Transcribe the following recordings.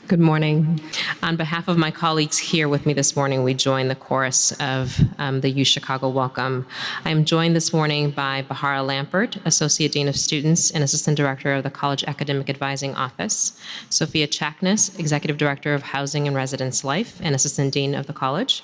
Good morning. On behalf of my colleagues here with me this morning, we join the chorus of the UChicago welcome. I am joined this morning by Bahareh Lampert, Associate Dean of Students and Assistant Director of the College Academic Advising Office, Sophia Chaknis, Executive Director of Housing and Residence Life and Assistant Dean of the College,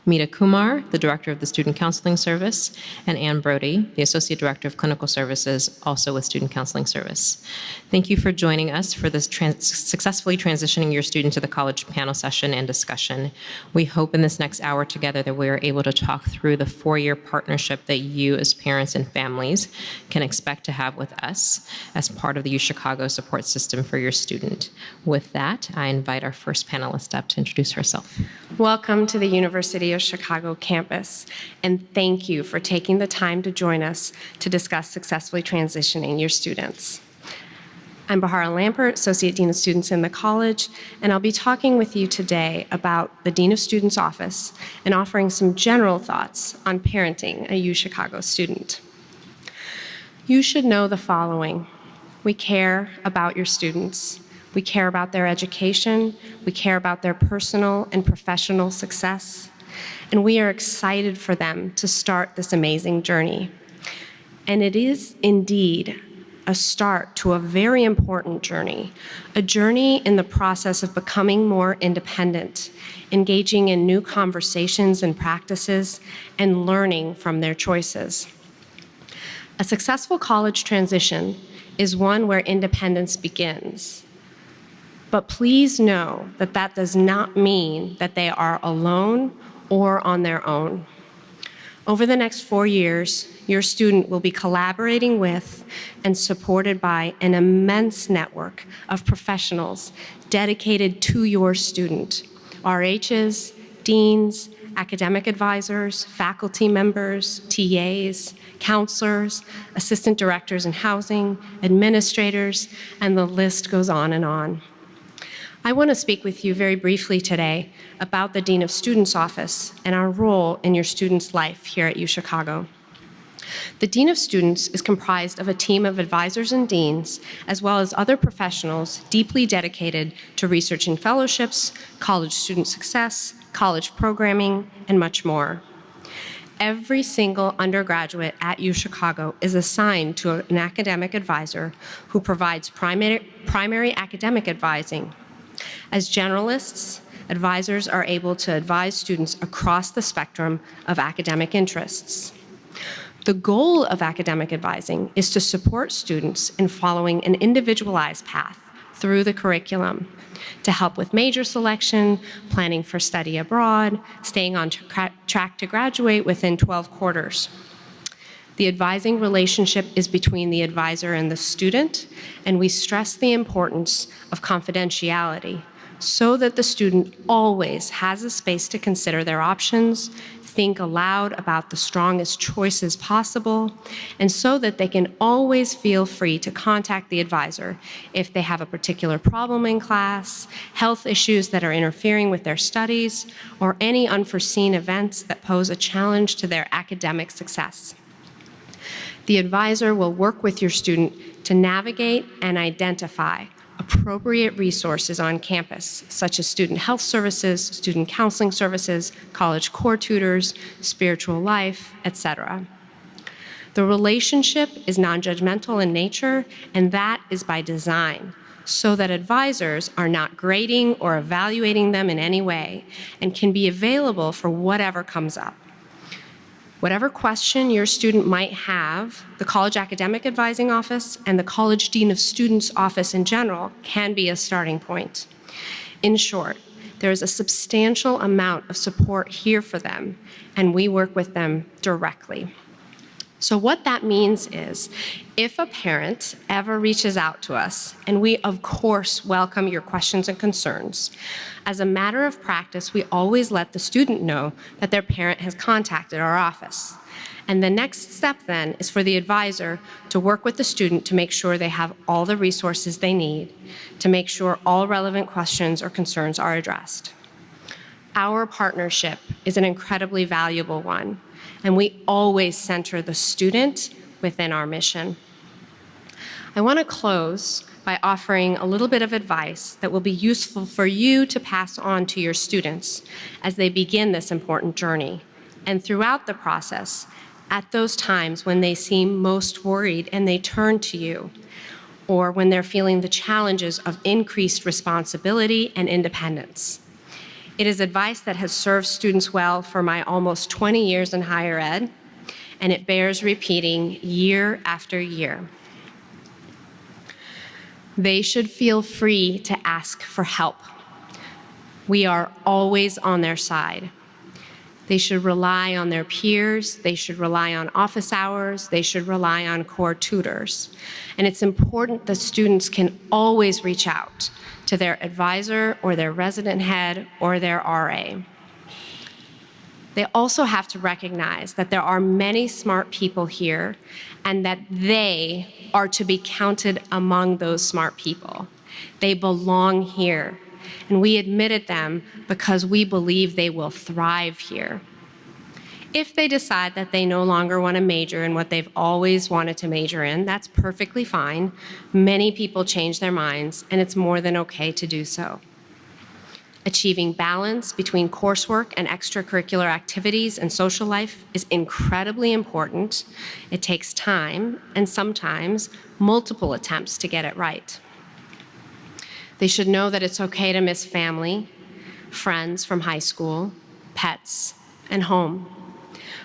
Meeta Kumar, the Director of the Student Counseling Service, and Brody, the Associate Director of Clinical Services, also with Student Counseling Service. Thank you for joining us for this successfully transitioning your student to the college panel session and discussion. We hope in this next hour together that we are able to talk through the 4-year partnership that you as parents and families can expect to have with us as part of the UChicago support system for your student. With that, I invite our first panelist up to introduce herself. Welcome to the University of Chicago campus, and thank you for taking the time to join us to discuss successfully transitioning your students. I'm Bahareh Lampert, Associate Dean of Students in the college, and I'll be talking with you today about the Dean of Students office and offering some general thoughts on parenting a UChicago student. You should know the following. We care about your students. We care about their education. We care about their personal and professional success. And we are excited for them to start this amazing journey. And it is indeed a start to a very important journey, a journey in the process of becoming more independent, engaging in new conversations and practices, and learning from their choices. A successful college transition is one where independence begins. But please know that that does not mean that they are alone or on their own. Over the next 4 years, your student will be collaborating with and supported by an immense network of professionals dedicated to your student, RHs, deans, academic advisors, faculty members, TAs, counselors, assistant directors in housing, administrators, and the list goes on and on. I want to speak with you very briefly today about the Dean of Students office and our role in your student's life here at UChicago. The Dean of Students is comprised of a team of advisors and deans, as well as other professionals deeply dedicated to research and fellowships, college student success, college programming, and much more. Every single undergraduate at UChicago is assigned to an academic advisor who provides primary academic advising. As generalists, advisors are able to advise students across the spectrum of academic interests. The goal of academic advising is to support students in following an individualized path through the curriculum, to help with major selection, planning for study abroad, staying on track to graduate within 12 quarters. The advising relationship is between the advisor and the student, and we stress the importance of confidentiality so that the student always has a space to consider their options, think aloud about the strongest choices possible, and so that they can always feel free to contact the advisor if they have a particular problem in class, health issues that are interfering with their studies, or any unforeseen events that pose a challenge to their academic success. The advisor will work with your student to navigate and identify appropriate resources on campus, such as student health services, student counseling services, college core tutors, spiritual life, etc. The relationship is non-judgmental in nature, and that is by design, so that advisors are not grading or evaluating them in any way and can be available for whatever comes up. Whatever question your student might have, the College Academic Advising Office and the College Dean of Students Office in general can be a starting point. In short, there is a substantial amount of support here for them, and we work with them directly. So what that means is, if a parent ever reaches out to us, and we of course welcome your questions and concerns, as a matter of practice, we always let the student know that their parent has contacted our office. And the next step then is for the advisor to work with the student to make sure they have all the resources they need, to make sure all relevant questions or concerns are addressed. Our partnership is an incredibly valuable one, and we always center the student within our mission. I want to close by offering a little bit of advice that will be useful for you to pass on to your students as they begin this important journey, and throughout the process, at those times when they seem most worried and they turn to you, or when they're feeling the challenges of increased responsibility and independence. It is advice that has served students well for my almost 20 years in higher ed, and it bears repeating year after year. They should feel free to ask for help. We are always on their side. They should rely on their peers, they should rely on office hours, they should rely on core tutors. And it's important that students can always reach out to their advisor or their resident head or their RA. They also have to recognize that there are many smart people here and that they are to be counted among those smart people. They belong here, and we admitted them because we believe they will thrive here. If they decide that they no longer want to major in what they've always wanted to major in, that's perfectly fine. Many people change their minds, and it's more than okay to do so. Achieving balance between coursework and extracurricular activities and social life is incredibly important. It takes time and sometimes multiple attempts to get it right. They should know that it's okay to miss family, friends from high school, pets, and home.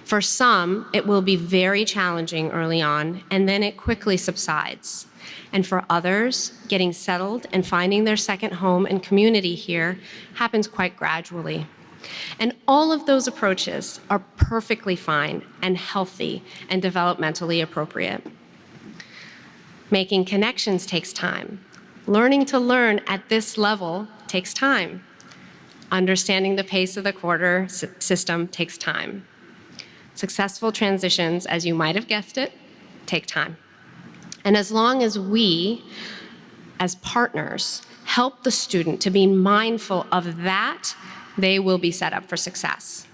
For some, it will be very challenging early on, and then it quickly subsides. And for others, getting settled and finding their second home and community here happens quite gradually. And all of those approaches are perfectly fine and healthy and developmentally appropriate. Making connections takes time. Learning to learn at this level takes time. Understanding the pace of the quarter system takes time. Successful transitions, as you might have guessed it, take time. And as long as we, as partners, help the student to be mindful of that, they will be set up for success.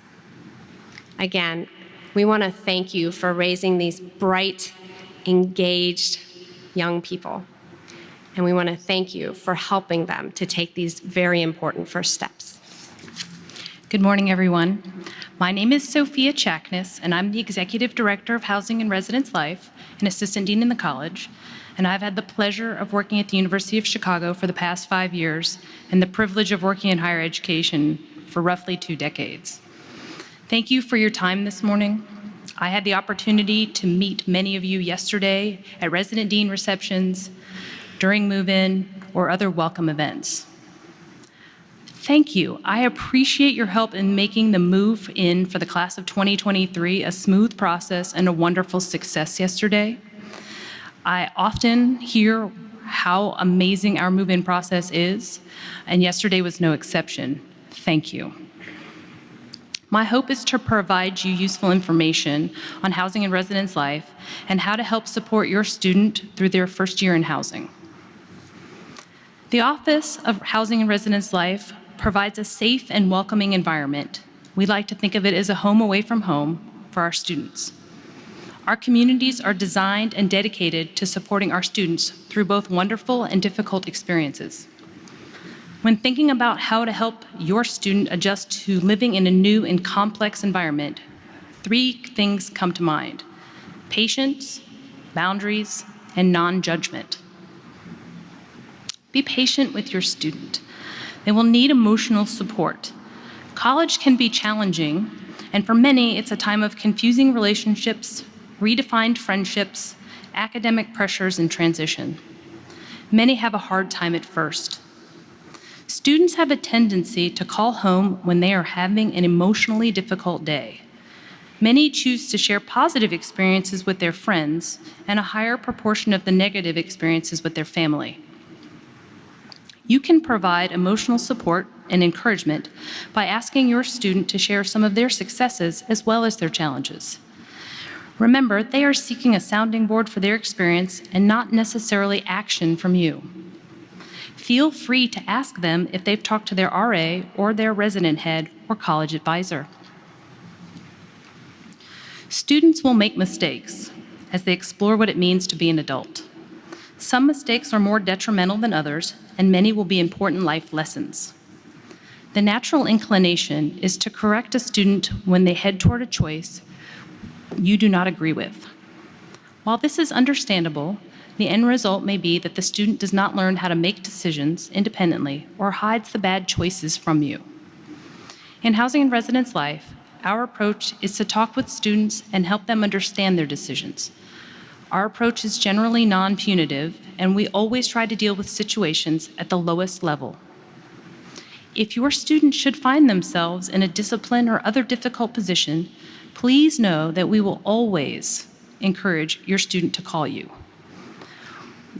Again, we want to thank you for raising these bright, engaged young people. And we want to thank you for helping them to take these very important first steps. Good morning, everyone. My name is Sophia Chaknis, and I'm the Executive Director of Housing and Residence Life and Assistant Dean in the college. And I've had the pleasure of working at the University of Chicago for the past 5 years and the privilege of working in higher education for roughly 2 decades. Thank you for your time this morning. I had the opportunity to meet many of you yesterday at resident dean receptions, during move-in, or other welcome events. Thank you. I appreciate your help in making the move in for the class of 2023 a smooth process and a wonderful success yesterday. I often hear how amazing our move-in process is, and yesterday was no exception. Thank you. My hope is to provide you useful information on housing and residence life and how to help support your student through their first year in housing. The Office of Housing and Residence Life provides a safe and welcoming environment. We like to think of it as a home away from home for our students. Our communities are designed and dedicated to supporting our students through both wonderful and difficult experiences. When thinking about how to help your student adjust to living in a new and complex environment, 3 things come to mind: patience, boundaries, and non-judgment. Be patient with your student. They will need emotional support. College can be challenging, and for many, it's a time of confusing relationships, redefined friendships, academic pressures, and transition. Many have a hard time at first. Students have a tendency to call home when they are having an emotionally difficult day. Many choose to share positive experiences with their friends and a higher proportion of the negative experiences with their family. You can provide emotional support and encouragement by asking your student to share some of their successes as well as their challenges. Remember, they are seeking a sounding board for their experience and not necessarily action from you. Feel free to ask them if they've talked to their RA or their resident head or college advisor. Students will make mistakes as they explore what it means to be an adult. Some mistakes are more detrimental than others, and many will be important life lessons. The natural inclination is to correct a student when they head toward a choice you do not agree with. While this is understandable, the end result may be that the student does not learn how to make decisions independently or hides the bad choices from you. In Housing and Residence Life, our approach is to talk with students and help them understand their decisions. Our approach is generally non-punitive, and we always try to deal with situations at the lowest level. If your student should find themselves in a discipline or other difficult position, please know that we will always encourage your student to call you.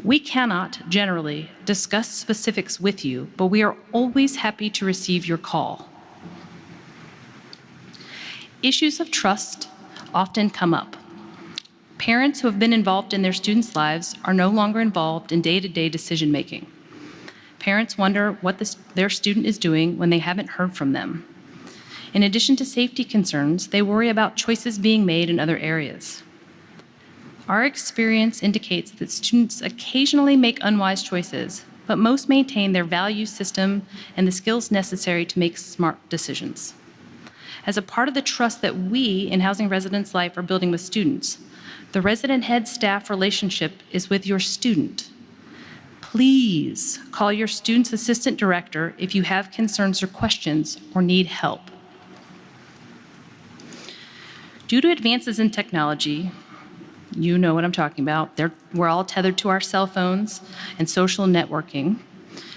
We cannot generally discuss specifics with you, but we are always happy to receive your call. Issues of trust often come up. Parents who have been involved in their students' lives are no longer involved in day-to-day decision-making. Parents wonder what their student is doing when they haven't heard from them. In addition to safety concerns, they worry about choices being made in other areas. Our experience indicates that students occasionally make unwise choices, but most maintain their value system and the skills necessary to make smart decisions. As a part of the trust that we in Housing Residence Life are building with students, the resident head-staff relationship is with your student. Please call your student's assistant director if you have concerns or questions or need help. Due to advances in technology, you know what I'm talking about, we're all tethered to our cell phones and social networking.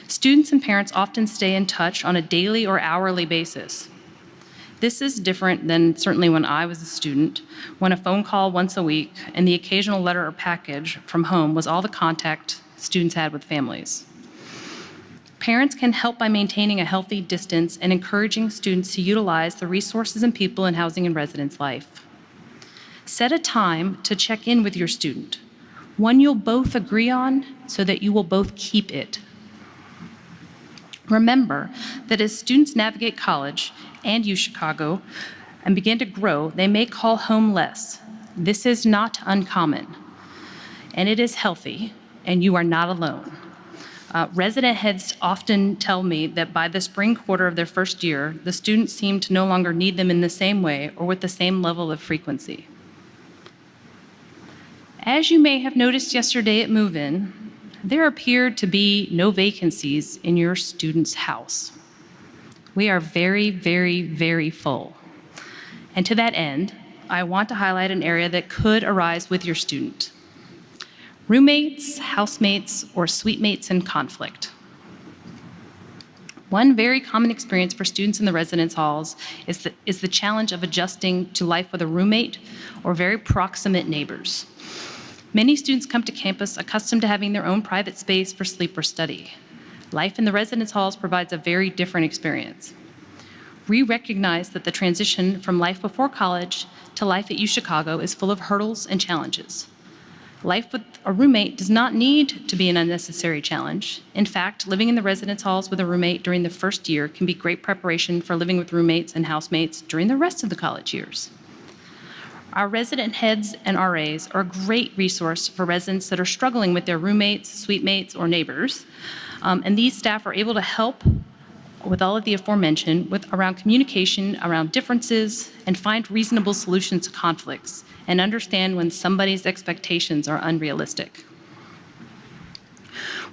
Students and parents often stay in touch on a daily or hourly basis. This is different than certainly when I was a student, when a phone call once a week and the occasional letter or package from home was all the contact students had with families. Parents can help by maintaining a healthy distance and encouraging students to utilize the resources and people in Housing and Residence Life. Set a time to check in with your student, one you'll both agree on so that you will both keep it. Remember that as students navigate college and UChicago and begin to grow, they may call home less. This is not uncommon, and it is healthy, and you are not alone. Resident heads often tell me that by the spring quarter of their first year, the students seem to no longer need them in the same way or with the same level of frequency. As you may have noticed yesterday at move-in, there appeared to be no vacancies in your student's house. We are very, very, very full. And to that end, I want to highlight an area that could arise with your student. Roommates, housemates, or suite mates in conflict. One very common experience for students in the residence halls is the challenge of adjusting to life with a roommate or very proximate neighbors. Many students come to campus accustomed to having their own private space for sleep or study. Life in the residence halls provides a very different experience. We recognize that the transition from life before college to life at UChicago is full of hurdles and challenges. Life with a roommate does not need to be an unnecessary challenge. In fact, living in the residence halls with a roommate during the first year can be great preparation for living with roommates and housemates during the rest of the college years. Our resident heads and RAs are a great resource for residents that are struggling with their roommates, suite mates, or neighbors. And these staff are able to help with all of the aforementioned around communication, around differences, and find reasonable solutions to conflicts, and understand when somebody's expectations are unrealistic.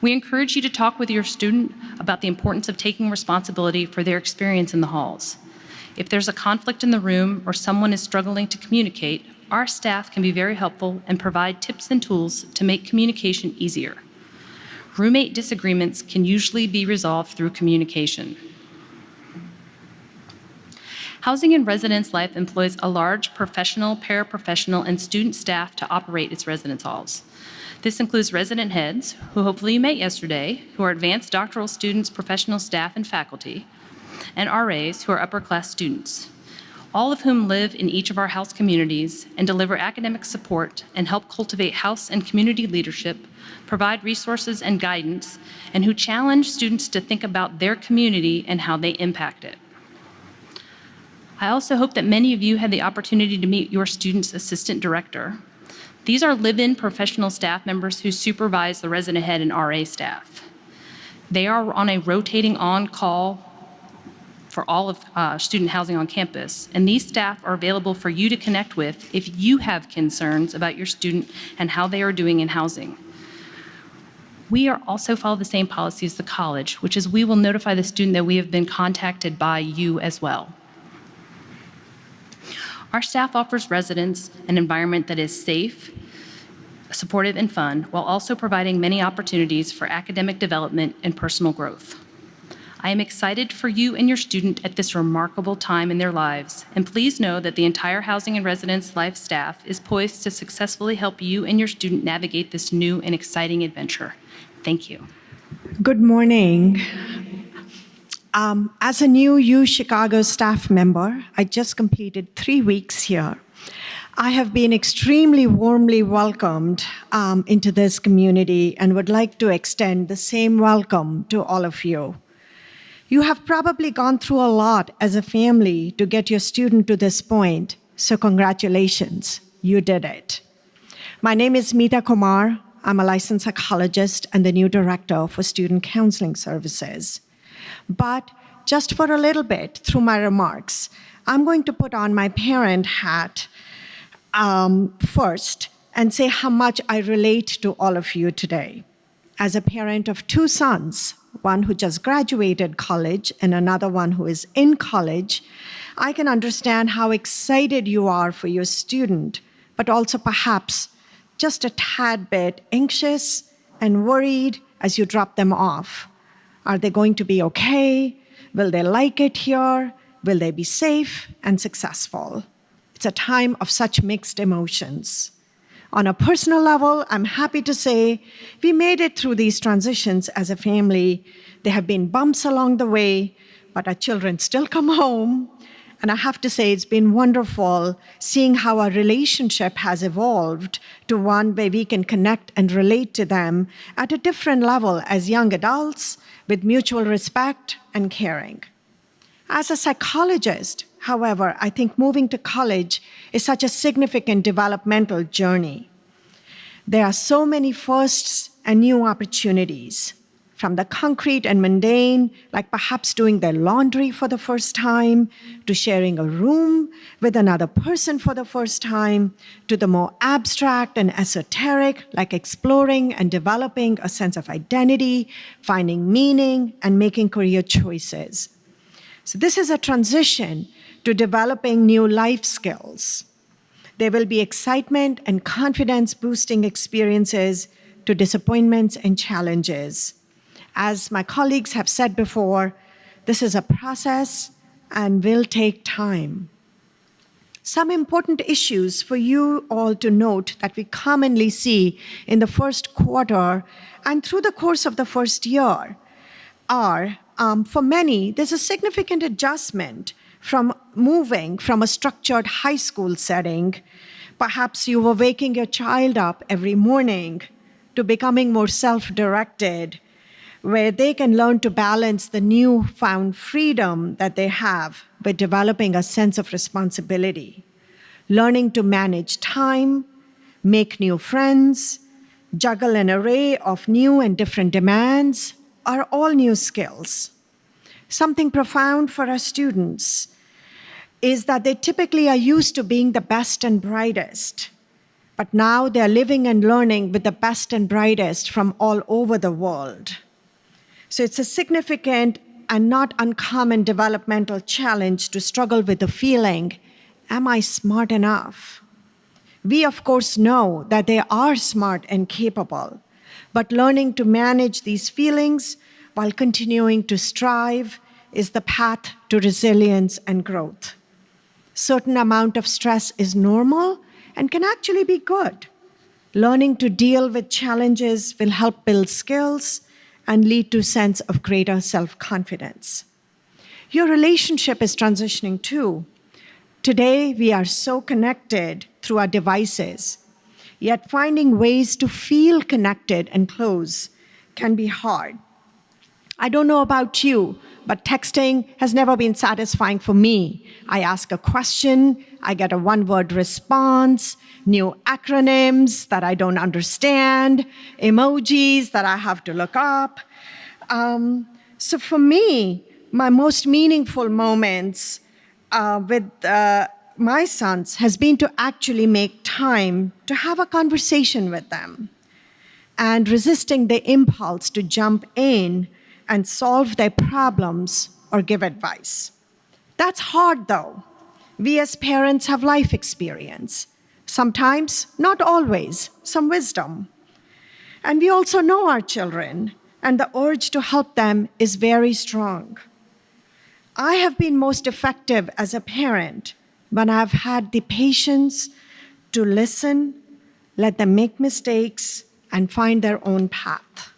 We encourage you to talk with your student about the importance of taking responsibility for their experience in the halls. If there's a conflict in the room or someone is struggling to communicate, our staff can be very helpful and provide tips and tools to make communication easier. Roommate disagreements can usually be resolved through communication. Housing and Residence Life employs a large professional, paraprofessional, and student staff to operate its residence halls. This includes resident heads, who hopefully you met yesterday, who are advanced doctoral students, professional staff, and faculty, and RAs, who are upper-class students, all of whom live in each of our house communities and deliver academic support and help cultivate house and community leadership, provide resources and guidance, and who challenge students to think about their community and how they impact it. I also hope that many of you had the opportunity to meet your student's assistant director. These are live-in professional staff members who supervise the resident head and RA staff. They are on a rotating on-call for all of student housing on campus, and these staff are available for you to connect with if you have concerns about your student and how they are doing in housing. We are also follow the same policy as the college, which is we will notify the student that we have been contacted by you as well. Our staff offers residents an environment that is safe, supportive, and fun, while also providing many opportunities for academic development and personal growth. I am excited for you and your student at this remarkable time in their lives, and please know that the entire Housing and Residence Life staff is poised to successfully help you and your student navigate this new and exciting adventure. Thank you. Good morning. As a new UChicago staff member, I just completed 3 weeks here. I have been extremely warmly welcomed into this community and would like to extend the same welcome to all of you. You have probably gone through a lot as a family to get your student to this point, so congratulations, you did it. My name is Meeta Kumar. I'm a licensed psychologist and the new director for student counseling services. But just for a little bit through my remarks, I'm going to put on my parent hat first and say how much I relate to all of you today. As a parent of 2 sons, one who just graduated college and another one who is in college, I can understand how excited you are for your student, but also perhaps just a tad bit anxious and worried as you drop them off. Are they going to be okay? Will they like it here? Will they be safe and successful? It's a time of such mixed emotions. On a personal level, I'm happy to say we made it through these transitions as a family. There have been bumps along the way, but our children still come home. And I have to say, it's been wonderful seeing how our relationship has evolved to one where we can connect and relate to them at a different level as young adults with mutual respect and caring. As a psychologist, however, I think moving to college is such a significant developmental journey. There are so many firsts and new opportunities, from the concrete and mundane, like perhaps doing their laundry for the first time, to sharing a room with another person for the first time, to the more abstract and esoteric, like exploring and developing a sense of identity, finding meaning, and making career choices. So this is a transition to developing new life skills. There will be excitement and confidence-boosting experiences to disappointments and challenges. As my colleagues have said before, this is a process and will take time. Some important issues for you all to note that we commonly see in the first quarter and through the course of the first year are, for many, there's a significant adjustment from moving from a structured high school setting. Perhaps you were waking your child up every morning to becoming more self-directed, where they can learn to balance the newfound freedom that they have with developing a sense of responsibility, learning to manage time, make new friends, juggle an array of new and different demands are all new skills. Something profound for our students is that they typically are used to being the best and brightest, but now they're living and learning with the best and brightest from all over the world. So it's a significant and not uncommon developmental challenge to struggle with the feeling, am I smart enough? We, of course, know that they are smart and capable, but learning to manage these feelings while continuing to strive is the path to resilience and growth. Certain amount of stress is normal and can actually be good. Learning to deal with challenges will help build skills and lead to a sense of greater self-confidence. Your relationship is transitioning too. Today, we are so connected through our devices, yet finding ways to feel connected and close can be hard. I don't know about you, but texting has never been satisfying for me. I ask a question, I get a one-word response, new acronyms that I don't understand, emojis that I have to look up. So for me, my most meaningful moments with my sons has been to actually make time to have a conversation with them and resisting the impulse to jump in and solve their problems or give advice. That's hard, though. We as parents have life experience. Sometimes, not always, some wisdom. And we also know our children, and the urge to help them is very strong. I have been most effective as a parent when I've had the patience to listen, let them make mistakes, and find their own path.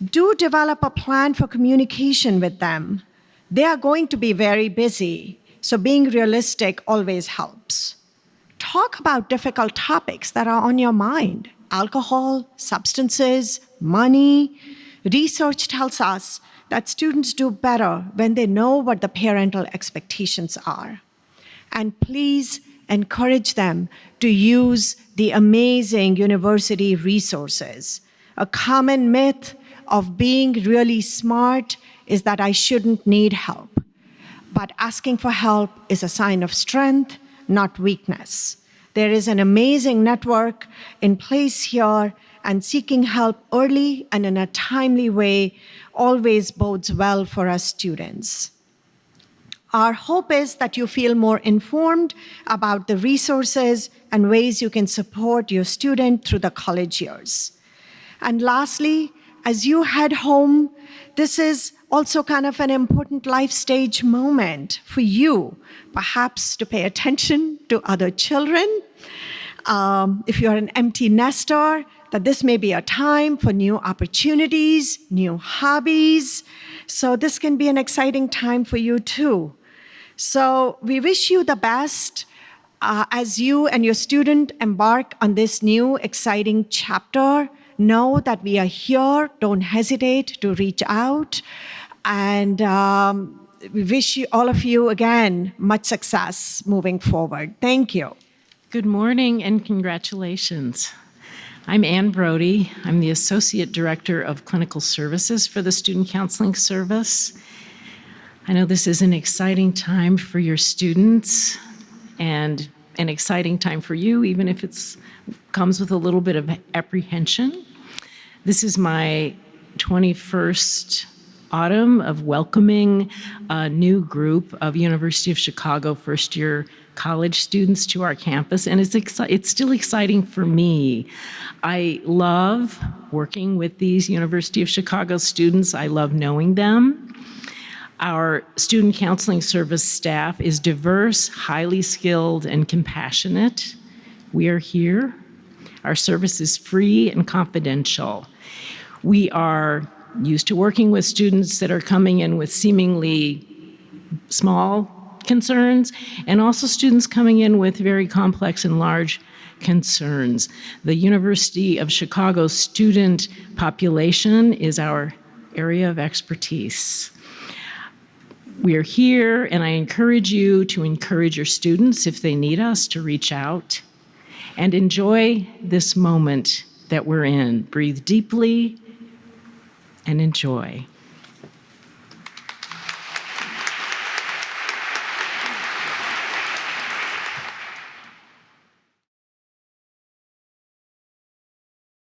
Do develop a plan for communication with them. They are going to be very busy, so being realistic always helps. Talk about difficult topics that are on your mind: alcohol, substances, money. Research tells us that students do better when they know what the parental expectations are. And please encourage them to use the amazing university resources. A common myth of being really smart is that I shouldn't need help. But asking for help is a sign of strength, not weakness. There is an amazing network in place here, and seeking help early and in a timely way always bodes well for us students. Our hope is that you feel more informed about the resources and ways you can support your student through the college years. And lastly, as you head home, this is also kind of an important life stage moment for you, perhaps to pay attention to other children. If you're an empty nester, that this may be a time for new opportunities, new hobbies. So this can be an exciting time for you too. So we wish you the best as you and your student embark on this new exciting chapter. Know that we are here. Don't hesitate to reach out. And we wish you, all of you again, much success moving forward. Thank you. Good morning and congratulations. I'm Ann Brody. I'm the Associate Director of Clinical Services for the Student Counseling Service. I know this is an exciting time for your students and an exciting time for you, even if it comes with a little bit of apprehension. This is my 21st autumn of welcoming a new group of University of Chicago first-year college students to our campus, and it's still exciting for me. I love working with these University of Chicago students. I love knowing them. Our student counseling service staff is diverse, highly skilled, and compassionate. We are here. Our service is free and confidential. We are used to working with students that are coming in with seemingly small concerns, and also students coming in with very complex and large concerns. The University of Chicago student population is our area of expertise. We are here, and I encourage you to encourage your students, if they need us, to reach out and enjoy this moment that we're in. Breathe deeply and enjoy.